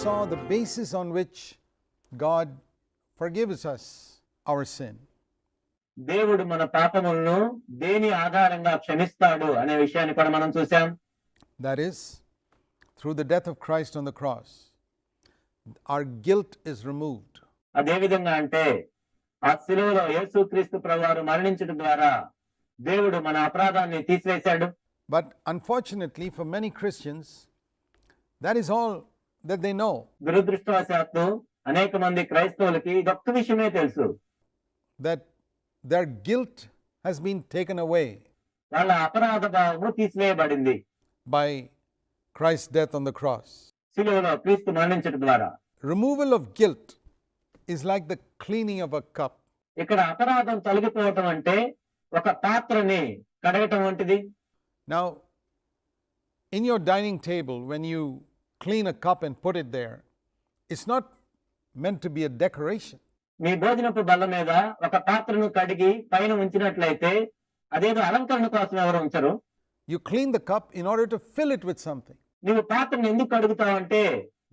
saw the basis on which God forgives us our sin. దేవుడు మన పాపములను దేని ఆధారంగా క్షమిస్తాడు అనే విషయాన్ని కూడా మనం చూసాం. That is, through the death of Christ on the cross, our guilt is removed. అదే విధంగా అంటే ఆ శిలువలో యేసుక్రీస్తు ప్రభువారు మరణించడం ద్వారా దేవుడు మన అపరాధాన్ని తీసివేశాడు. But unfortunately for many Christians, that is all that they know. దురదృష్టవశాత్తు అనేక మంది క్రైస్తవులకి ఇదొక్క విషయమే తెలుసు. That their guilt has been taken away వాళ్ళ అపరాధ భావము తీసివేయబడింది by Christ's death on the cross. శిలువలో క్రీస్తు మరణించడం ద్వారా. Removal of guilt is like the cleaning of a cup. ఇక్కడ అపరాధం తొలగిపోవటం అంటే ఒక పాత్రని కడగటం వంటిది. Now, in your dining table, when you clean a cup and put it there, it's not meant to be a decoration. మీ భోజనపు బల్ల మీద ఒక పాత్రను కడిగి పైన ఉంచినట్లయితే అదేదో అలంకరణ కోసం ఎవరు ఉంచరు. You clean the cup in order to fill it with something. నువ్వు పాత్రను ఎందుకు కడుగుతావంటే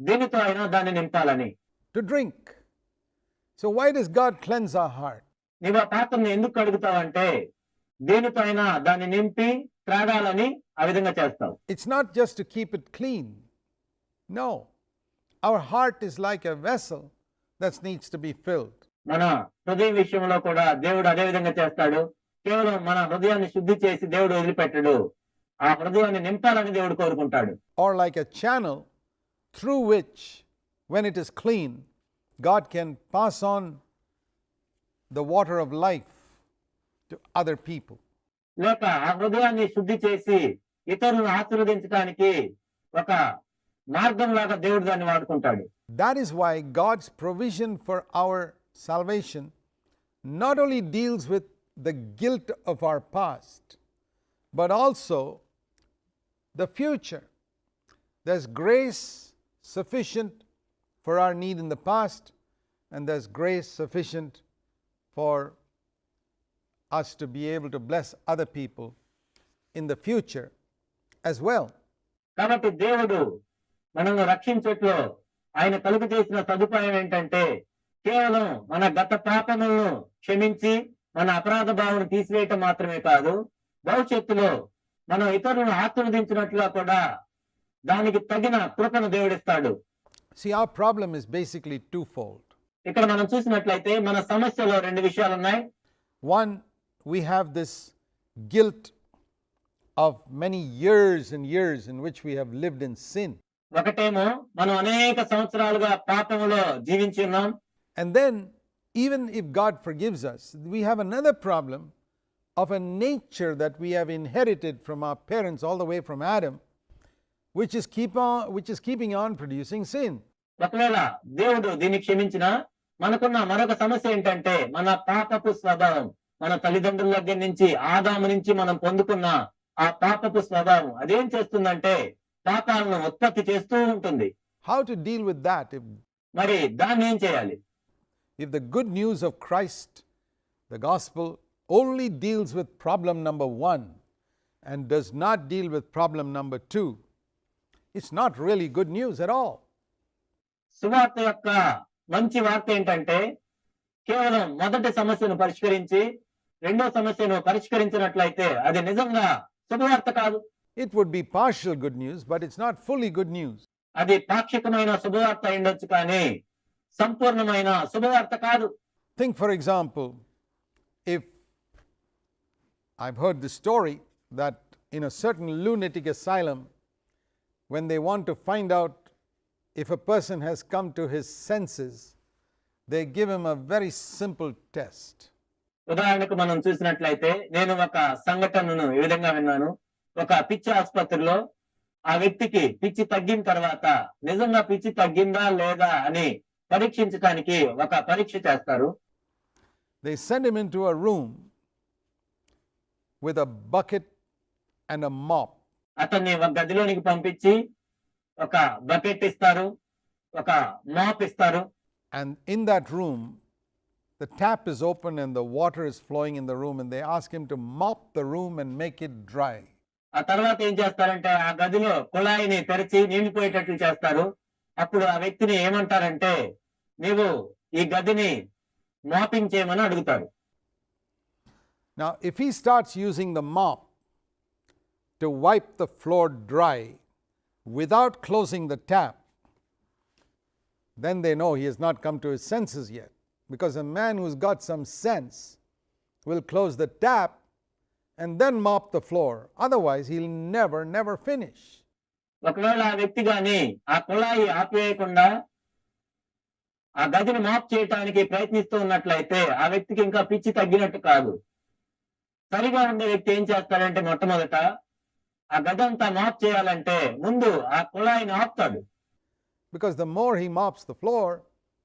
దేనితో అయినా దాన్ని నింపాలని. To drink. So why does God cleanse our heart? నువ్వు ఆ పాత్రను ఎందుకు కడుగుతావంటే దేనితో అయినా దాన్ని నింపి త్రాగాలని ఆ విధంగా చేస్తావు. It's not just to keep it clean. No. Our heart is like a vessel that needs to be filled. మన హృదయ విషయంలో కూడా దేవుడు అదే విధంగా చేస్తాడు. కేవలం మన హృదయాన్ని శుద్ధి చేసి దేవుడు వదిలిపెట్టడు. ఆ హృదయాన్ని నింపాలని దేవుడు కోరుకుంటాడు. Or like a channel through which, when it is clean, God can pass on the water of life to other people. లేక ఆ హృదయాన్ని శుద్ధి చేసి ఇతరులను ఆశీర్వదించడానికి ఒక మార్గంలాగా దేవుడు దాన్ని వాడుకుంటాడు. That is why God's provision for our salvation not only deals with the guilt of our past, but also the future. There's grace sufficient for our need in the past, and there's grace sufficient for us to be able to bless other people in the future as well. కాబట్టి దేవుడు మనల్ని రక్షించట్లో ఆయన కలుగు చేసిన సదుపాయం ఏంటంటే కేవలం మన గత పాపములను క్షమించి మన అపరాధ భావన తీసివేయటం మాత్రమే కాదు, భవిష్యత్తులో మనం ఇతరులను ఆశీర్వదించినట్లుగా కూడా దానికి తగిన కృపను దేవుడిస్తాడు. See, our problem is basically twofold. ఇక్కడ మనం చూసినట్లయితే మన సమస్యలో రెండు విషయాలు ఉన్నాయి. One, we have this guilt of many years and years in which we have lived in sin. ఒకటేమో మనం అనేక సంవత్సరాలుగా పాపములో జీవించి ఉన్నాం. And then, even if God forgives us, we have another problem of a nature that we have inherited from our parents all the way from Adam, which is keeping on producing sin. ఒకవేళ దేవుడు దీన్ని క్షమించినా మనకున్న మరొక సమస్య ఏంటంటే మన పాపపు స్వభావం, మన తల్లిదండ్రుల దగ్గర నుంచి ఆదాము నుంచి మనం పొందుకున్న ఆ పాపపు స్వభావం అదేం చేస్తుందంటే పాపాలను ఉత్పత్తి చేస్తూ ఉంటుంది. How to deal with that? మరి దాన్ని ఏం చేయాలి? If the good news of Christ, the gospel, only deals with problem number 1 and does not deal with problem number 2, it's not really good news at all. సువార్త యొక్క మంచి వార్త ఏంటంటే కేవలం మొదటి సమస్యను పరిష్కరించి రెండో సమస్యను పరిష్కరించినట్లయితే అది నిజంగా శుభవార్త కాదు. It would be partial good news, but it's not fully good news. అది పాక్షికమైన శుభవార్త అయ్యుండొచ్చు కానీ సంపూర్ణమైన శుభవార్త కాదు. Think, for example, if I've heard the story that in a certain lunatic asylum, when they want to find out if a person has come to his senses, they give him a very simple test. ఉదాహరణకు మనం చూసినట్లయితే నేను ఒక సంఘటనను ఈ విధంగా విన్నాను. ఒక పిచ్చి ఆసుపత్రిలో ఆ వ్యక్తికి పిచ్చి తగ్గిన తర్వాత నిజంగా పిచ్చి తగ్గిందా లేదా అని పరీక్షించడానికి ఒక పరీక్ష చేస్తారు. They send him into a room with a bucket and a mop. అతన్ని ఒక గదిలోనికి పంపించి ఒక బకెట్ ఇస్తారు, ఒక మాప్ ఇస్తారు. And in that room, the tap is open and the water is flowing in the room, and they ask him to mop the room and make it dry. ఆ తర్వాత ఏం చేస్తారంటే ఆ గదిలో కుళాయిని తెరిచి నీళ్లు పోయేటట్లు చేస్తారు. అప్పుడు ఆ వ్యక్తిని ఏమంటారంటే, నీవు ఈ గదిని మాపింగ్ చేయమని అడుగుతారు. Now, if he starts using the mop to wipe the floor dry without closing the tap, then they know he has not come to his senses yet. Because a man who's got some sense will close the tap and then mop the floor. Otherwise, he'll never finish. ఒకవేళ ఆ వ్యక్తి గాని ఆ కుళాయి ఆపివేయకుండా ఆ గదిని MOP చేయటానికి ప్రయత్నిస్తూ ఉన్నట్లయితే ఆ వ్యక్తికి ఇంకా పిచ్చి తగ్గినట్టు కాదు. సరిగా ఉండే వ్యక్తి ఏం చేస్తాడంటే మొట్టమొదట ఆ గది అంతా మాప్ చేయాలంటే ముందు ఆ కుళాయిని ఆపుతాడు. Because the more he mops the floor,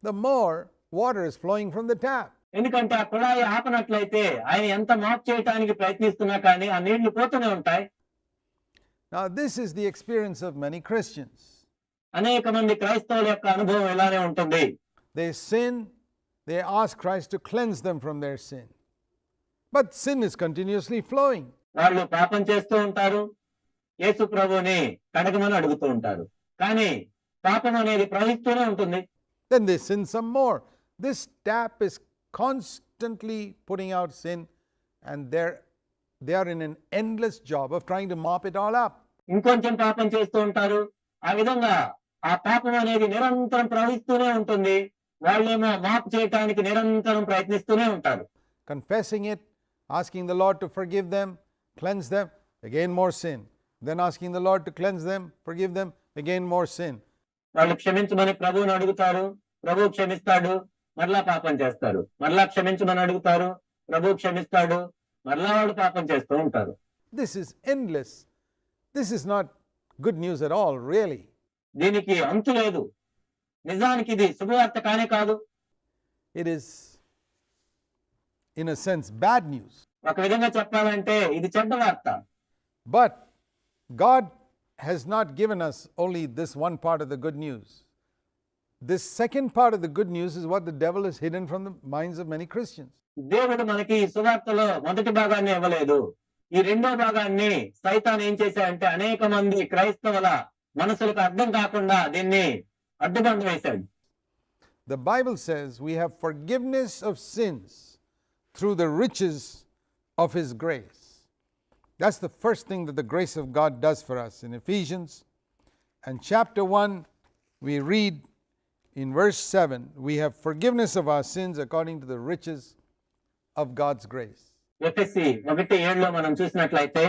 the more water is flowing from the tap. ఎందుకంటే ఆ కుళాయి ఆపనట్లయితే ఆయన ఎంత మాప్ చేయటానికి ప్రయత్నిస్తున్నా కానీ ఆ నీళ్లు పోతూనే ఉంటాయి. Now, this is the experience of many Christians. అనేక మంది క్రైస్తవుల యొక్క అనుభవం ఇలానే ఉంటుంది. They sin, they ask Christ to cleanse them from their sin. But sin is continuously flowing. వాళ్ళు పాపం చేస్తూ ఉంటారు, యేసు ప్రభువుని కడగమని అడుగుతూ ఉంటారు, కానీ పాపం అనేది ప్రవహిస్తూనే ఉంటుంది. Then they sin some more. This tap is constantly putting out sin, and they are in an endless job of trying to mop it all up. ఇంకొంచెం పాపం చేస్తూ ఉంటారు. ఆ విధంగా ఆ పాపం అనేది నిరంతరం ప్రవహిస్తూనే ఉంటుంది. వాళ్ళేమో మాపు చేయటానికి నిరంతరం ప్రయత్నిస్తూనే ఉంటారు. Confessing it, asking the Lord to forgive them, cleanse them, again more sin. Then asking the Lord to cleanse them, forgive them, again more sin. వాళ్ళు క్షమించమని ప్రభువుని అడుగుతారు, ప్రభువు క్షమిస్తాడు, మరలా పాపం చేస్తారు. మరలా క్షమించమని అడుగుతారు, ప్రభువు క్షమిస్తాడు, మరలా వాళ్ళు పాపం చేస్తూ ఉంటారు. This is endless. This is not good news at all, really. దీనికి అంతు లేదు. నిజానికి ఇది శుభవార్త కానే కాదు. It is, in a sense, bad news. ఒక విధంగా చెప్పాలంటే ఇది చెడ్డ వార్త. But God has not given us only this one part of the good news. This second part of the good news is what the devil has hidden from the minds of many Christians. దేవుడు మనకి ఈ సువార్తలో మొదటి భాగాన్ని ఇవ్వలేదు. ఈ రెండో భాగాన్ని సైతాన్ ఏం చేశాడంటే అనేక మంది క్రైస్తవుల మనసులకు అర్థం కాకుండా దీన్ని అడ్డుబండ వేశాడు. The Bible says we have forgiveness of sins through the riches of His grace. That's the first thing that the grace of God does for us. In Ephesians and chapter 1, we read in verse 7, we have forgiveness of our sins according to the riches of God's grace. ఎఫెసీ 1:7 మనం చూసినట్లయితే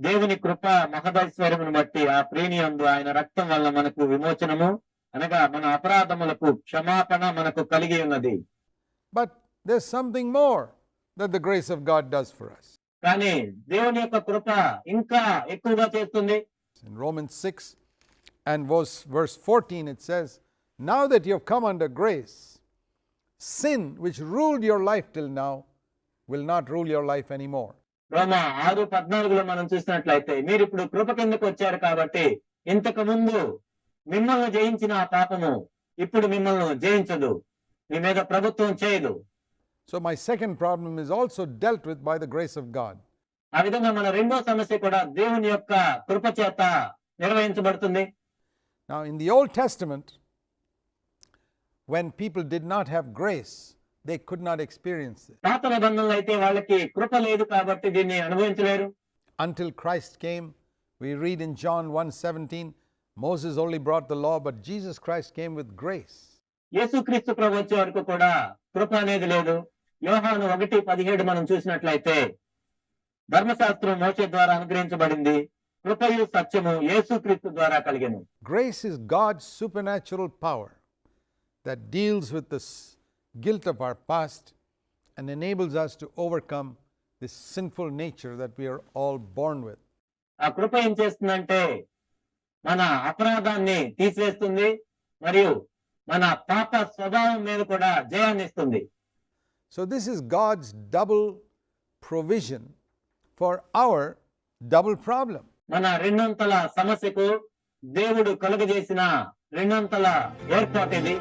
దేవుని కృప మహదైశ్వర్యమును బట్టి ఆ ప్రేమియందు ఆయన రక్తం వల్ల మనకు విమోచనము అనగా మన అపరాధములకు క్షమాపణ మనకు కలిగి ఉన్నది. But there's something more that the grace of God does for us. కానీ దేవుని యొక్క కృప ఇంకా ఎక్కువగా చేస్తుంది. In Romans 6 and verse 14 it says, now that you have come under grace, sin which ruled your life till now will not rule your life anymore. రోమా 6:14 మనం చూసినట్లయితే మీరు ఇప్పుడు కృప కిందకు వచ్చారు కాబట్టి ఇంతకు ముందు మిమ్మల్ని జయించిన ఆ పాపము ఇప్పుడు మిమ్మల్ని జయించదు, మీ మీద ప్రభుత్వం చేయదు. So my second problem is also dealt with by the grace of God. ఆ విధంగా మన రెండో సమస్య కూడా దేవుని యొక్క కృప చేత నిర్వహించబడుతుంది. Now in the Old Testament, when people did not have grace, they could not experience it. పాత నిబంధనలో అయితే వాళ్ళకి కృప లేదు కాబట్టి దీన్ని అనుభవించలేరు. Until Christ came, we read in John 1:17, Moses only brought the law, but Jesus Christ came with grace. యేసుక్రీస్తు ప్రభు వచ్చే వరకు కూడా కృప అనేది లేదు. యోహాను 1:17 మనం చూసినట్లయితే ధర్మశాస్త్రం మోషే ద్వారా అనుగ్రహించబడింది, కృపయు సత్యము యేసుక్రీస్తు ద్వారా కలిగెను. Grace is God's supernatural power that deals with the guilt of our past and enables us to overcome this sinful nature that we are all born with. ఆ కృప ఏం చేస్తుందంటే మన అపరాధాన్ని తీసివేస్తుంది మరియు మన పాప స్వభావం మీద కూడా జయాన్ని ఇస్తుంది. So this is God's double provision for our double problem. మన రెండంతల సమస్యకు దేవుడు కలుగజేసిన రెండంతల ఏర్పాటు ఇది.